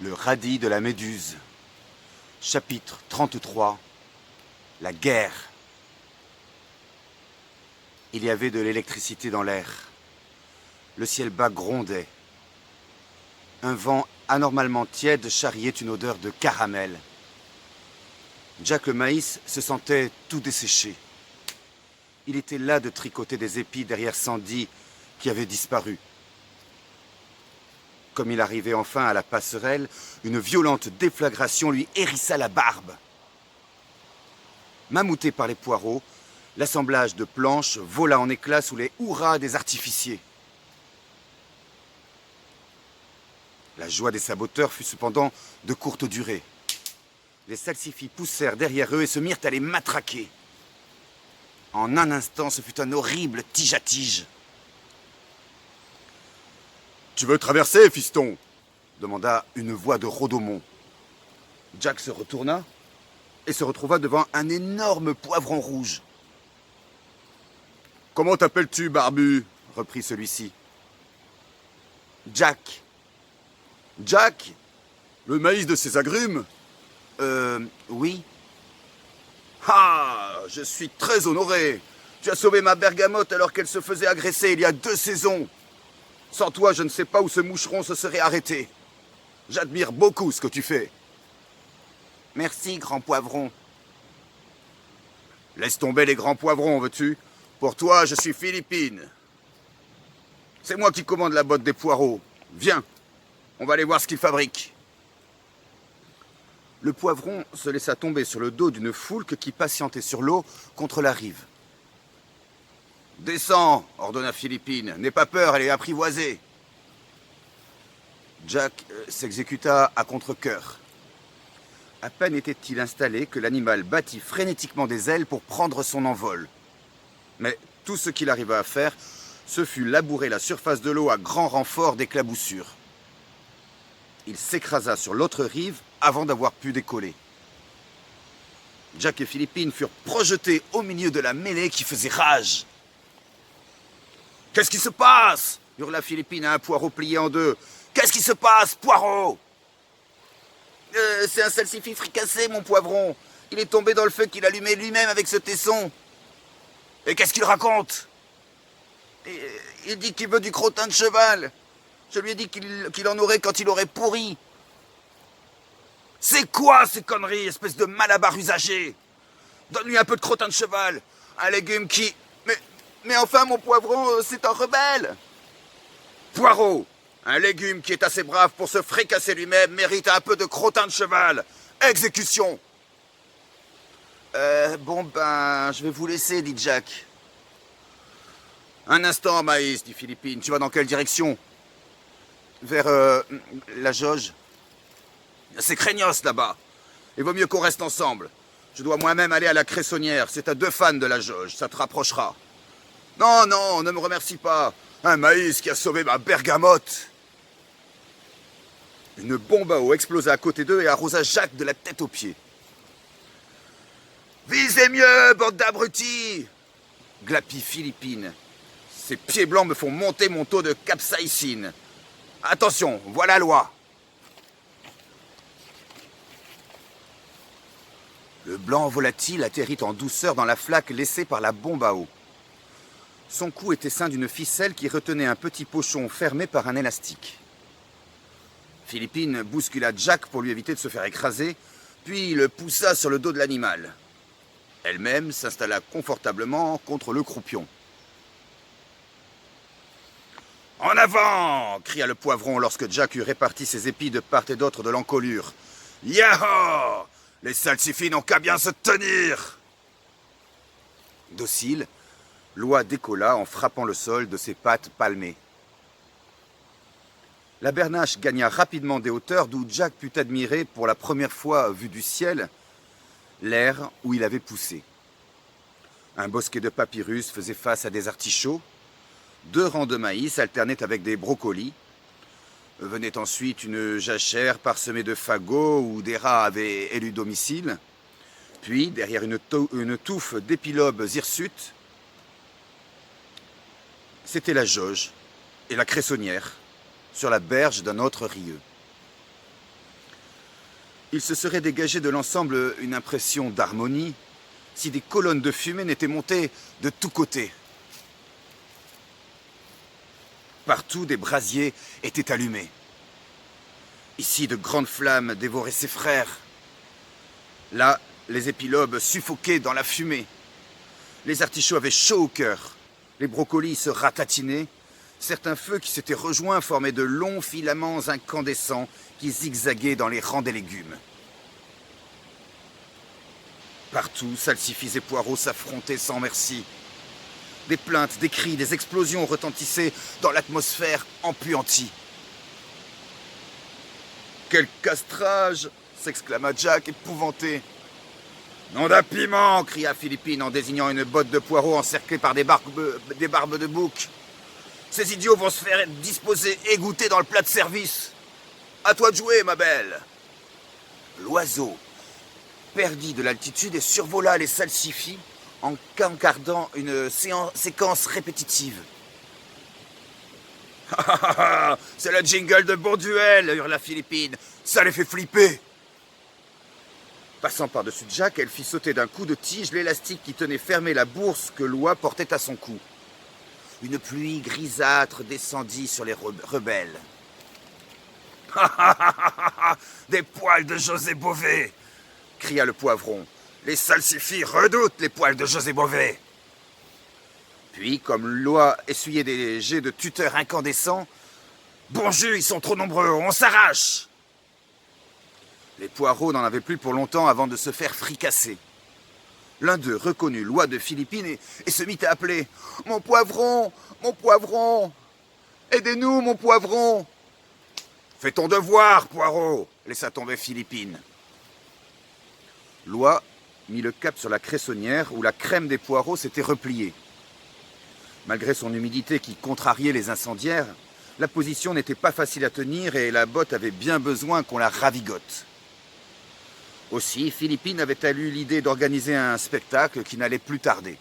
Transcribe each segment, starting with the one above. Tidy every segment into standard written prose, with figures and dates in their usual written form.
Le radis de la méduse. Chapitre 33. La guerre. Il y avait de l'électricité dans l'air. Le ciel bas grondait. Un vent anormalement tiède charriait une odeur de caramel. Jack le maïs se sentait tout desséché. Il était las de tricoter des épis derrière Sandy qui avait disparu. Comme il arrivait enfin à la passerelle, une violente déflagration lui hérissa la barbe. Mamouté par les poireaux, l'assemblage de planches vola en éclats sous les hurrahs des artificiers. La joie des saboteurs fut cependant de courte durée. Les salsifis poussèrent derrière eux et se mirent à les matraquer. En un instant, ce fut un horrible tige-à-tige. « Tu veux traverser, fiston ?» demanda une voix de Rodomont. Jack se retourna et se retrouva devant un énorme poivron rouge. « Comment t'appelles-tu, barbu ?» reprit celui-ci. « Jack. »« Jack ? Le maïs de ces agrumes ?»« oui. »« Ah, je suis très honoré. Tu as sauvé ma bergamote alors qu'elle se faisait agresser il y a 2 saisons. Sans toi, je ne sais pas où ce moucheron se serait arrêté. J'admire beaucoup ce que tu fais. »« Merci, grand poivron. »« Laisse tomber les grands poivrons, veux-tu ? Pour toi, je suis Philippine. C'est moi qui commande la botte des poireaux. Viens, on va aller voir ce qu'ils fabriquent. » Le poivron se laissa tomber sur le dos d'une foulque qui patientait sur l'eau contre la rive. « Descends, ordonna Philippine. N'aie pas peur, elle est apprivoisée. » Jack s'exécuta à contre-cœur. À peine était-il installé que l'animal battit frénétiquement des ailes pour prendre son envol. Mais tout ce qu'il arriva à faire, ce fut labourer la surface de l'eau à grand renfort d'éclaboussures. Il s'écrasa sur l'autre rive avant d'avoir pu décoller. Jack et Philippine furent projetés au milieu de la mêlée qui faisait rage. « Qu'est-ce qui se passe ?» hurla Philippine à un poireau plié en deux. « Qu'est-ce qui se passe, poireau ?»« C'est un salsifis fricassé, mon poivron. Il est tombé dans le feu qu'il allumait lui-même avec ce tesson. »« Et qu'est-ce qu'il raconte ?»« Il dit qu'il veut du crottin de cheval. Je lui ai dit qu'il en aurait quand il aurait pourri. »« C'est quoi ces conneries, espèce de malabar usagé ? Donne-lui un peu de crottin de cheval. Un légume qui... Mais enfin, mon poivron, c'est un rebelle. »« Poireau, un légume qui est assez brave pour se fricasser lui-même mérite un peu de crottin de cheval. Exécution !»« je vais vous laisser, dit Jack. »« Un instant, Maïs, dit Philippine. Tu vas dans quelle direction ? » ?»« Vers, la jauge. »« C'est craignos, là-bas. Il vaut mieux qu'on reste ensemble. Je dois moi-même aller à la Cressonnière. C'est à 2 fans de la jauge. Ça te rapprochera. » « Non, non, ne me remercie pas. Un maïs qui a sauvé ma bergamote. » Une bombe à eau explosa à côté d'eux et arrosa Jack de la tête aux pieds. « Visez mieux, bande d'abrutis !» glapit Philippine. « Ces pieds blancs me font monter mon taux de capsaïcine. Attention, voilà la loi. » Le blanc volatile atterrit en douceur dans la flaque laissée par la bombe à eau. Son cou était ceint d'une ficelle qui retenait un petit pochon fermé par un élastique. Philippine bouscula Jack pour lui éviter de se faire écraser, puis le poussa sur le dos de l'animal. Elle-même s'installa confortablement contre le croupion. « En avant !» cria le poivron lorsque Jack eut réparti ses épis de part et d'autre de l'encolure. « Yahoo ! Les salsifis n'ont qu'à bien se tenir !» Docile, l'oie décolla en frappant le sol de ses pattes palmées. La bernache gagna rapidement des hauteurs d'où Jack put admirer pour la première fois vue du ciel l'air où il avait poussé. Un bosquet de papyrus faisait face à des artichauts, 2 rangs de maïs alternaient avec des brocolis, venait ensuite une jachère parsemée de fagots où des rats avaient élu domicile, puis, derrière une touffe d'épilobes hirsutes, c'était la jauge et la cressonnière, sur la berge d'un autre rieu. Il se serait dégagé de l'ensemble une impression d'harmonie si des colonnes de fumée n'étaient montées de tous côtés. Partout, des brasiers étaient allumés. Ici, de grandes flammes dévoraient ses frères. Là, les épilobes suffoquaient dans la fumée. Les artichauts avaient chaud au cœur. Les brocolis se ratatinaient. Certains feux qui s'étaient rejoints formaient de longs filaments incandescents qui zigzaguaient dans les rangs des légumes. Partout, salsifis et poireaux s'affrontaient sans merci. Des plaintes, des cris, des explosions retentissaient dans l'atmosphère empuantie. « Quel castrage !» s'exclama Jack, épouvanté. « Nom d'un piment !» cria Philippine en désignant une botte de poireaux encerclée par des barbes de bouc. « Ces idiots vont se faire disposer égoutter dans le plat de service. À toi de jouer, ma belle !» L'oiseau perdit de l'altitude et survola les salsifis en cancardant une séquence répétitive. « C'est le jingle de Bon Duel !» hurla Philippine. « Ça les fait flipper !» Passant par-dessus Jack, elle fit sauter d'un coup de tige l'élastique qui tenait fermé la bourse que Loi portait à son cou. Une pluie grisâtre descendit sur les rebelles. « Des poils de José Bové !» cria le poivron. « Les salsifis redoutent les poils de José Bové !» Puis, comme Loi essuyait des jets de tuteur incandescents, « Bon jus, ils sont trop nombreux, on s'arrache !» Les poireaux n'en avaient plus pour longtemps avant de se faire fricasser. L'un d'eux reconnut Loi de Philippine et se mit à appeler « Mon poivron! Mon poivron! Aidez-nous, mon poivron !»« Fais ton devoir, poireau !» laissa tomber Philippine. Loi mit le cap sur la cressonnière où la crème des poireaux s'était repliée. Malgré son humidité qui contrariait les incendiaires, la position n'était pas facile à tenir et la botte avait bien besoin qu'on la ravigote. Aussi, Philippine avait eu l'idée d'organiser un spectacle qui n'allait plus tarder.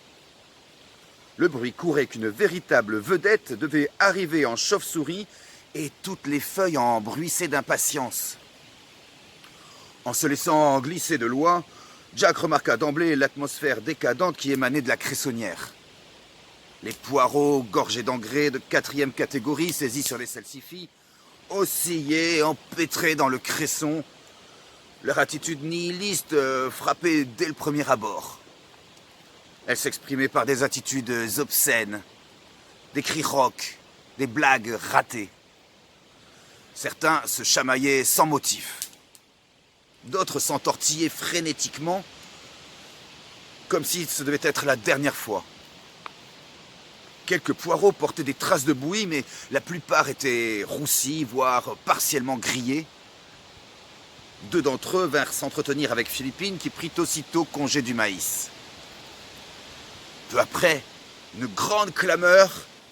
Le bruit courait qu'une véritable vedette devait arriver en chauve-souris et toutes les feuilles en bruissaient d'impatience. En se laissant glisser de Loi, Jack remarqua d'emblée l'atmosphère décadente qui émanait de la cressonnière. Les poireaux, gorgés d'engrais de 4e catégorie saisis sur les salsifis, oscillaient, empêtrés dans le cresson. Leur attitude nihiliste frappait dès le premier abord. Elle s'exprimait par des attitudes obscènes, des cris rauques, des blagues ratées. Certains se chamaillaient sans motif. D'autres s'entortillaient frénétiquement, comme si ce devait être la dernière fois. Quelques poireaux portaient des traces de bouillie, mais la plupart étaient roussis, voire partiellement grillés. 2 d'entre eux vinrent s'entretenir avec Philippine, qui prit aussitôt congé du maïs. Peu après, une grande clameur,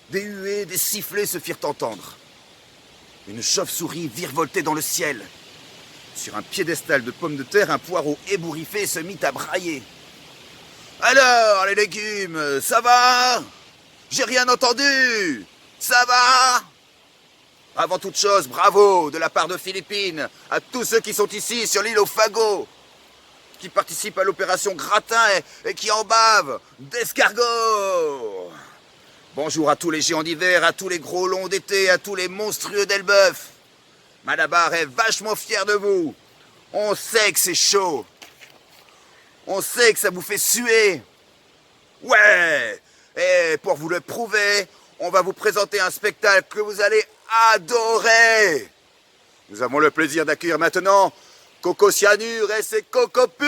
des huées, des sifflets se firent entendre. Une chauve-souris virevoltait dans le ciel. Sur un piédestal de pommes de terre, un poireau ébouriffé se mit à brailler. « Alors, les légumes, ça va ? J'ai rien entendu. Ça va ?» Avant toute chose, bravo de la part de Philippine à tous ceux qui sont ici sur l'île aux fagots, qui participent à l'opération Gratin et qui en bavent d'escargots. Bonjour à tous les géants d'hiver, à tous les gros longs d'été, à tous les monstrueux d'Elbeuf. Malabar est vachement fier de vous. On sait que c'est chaud. On sait que ça vous fait suer. Ouais. Et pour vous le prouver, on va vous présenter un spectacle que vous allez adorer. Nous avons le plaisir d'accueillir maintenant Coco Cyanure et ses cocopulpes.